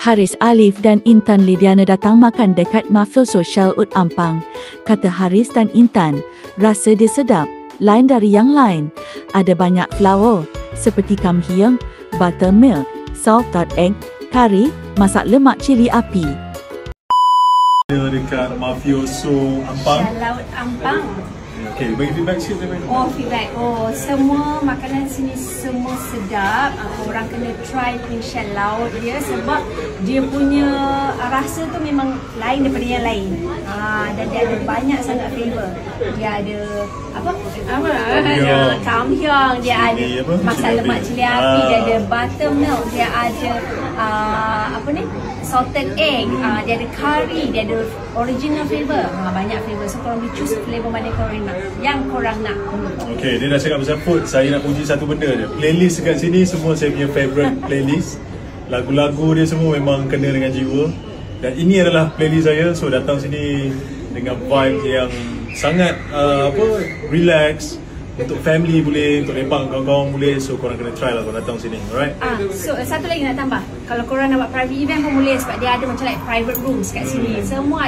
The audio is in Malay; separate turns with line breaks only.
Haris Alif dan Intan Lidiana datang makan dekat Mafioso Shell Ut Ampang. Kata Haris dan Intan, rasa dia sedap, lain dari yang lain. Ada banyak flour, seperti kamhiang, buttermilk, salted egg, kari, masak lemak cili api.
Dekat Mafioso Ampang.
Laut Ampang.
Okay, bagi feedback sikit saya.
Oh, feedback. Oh, semua makanan sini semua sedap. Orang kena try punya shell laut dia sebab dia punya rasa tu memang lain daripada yang lain. Dan dia ada banyak sangat flavor. Dia ada kamhiang, dia ada masak lemak cili api, dia ada buttermilk, dia ada salted egg, dia ada curry, dia ada original flavor. Banyak flavor. So korang boleh choose flavor mana korang nak, yang korang nak.
Okay, dia dah cakap pasal food. Saya nak puji satu benda je. Playlist dekat sini semua saya punya favourite playlist. Lagu-lagu dia semua memang kena dengan jiwa. Dan ini adalah playlist saya. So datang sini dengan vibe yang sangat relax. Untuk family boleh, untuk lepak kawan-kawan boleh. So korang kena try lah kalau datang sini. Alright?
So satu lagi nak tambah. Kalau korang nak buat private event pun boleh sebab dia ada macam like private rooms kat sini. Semua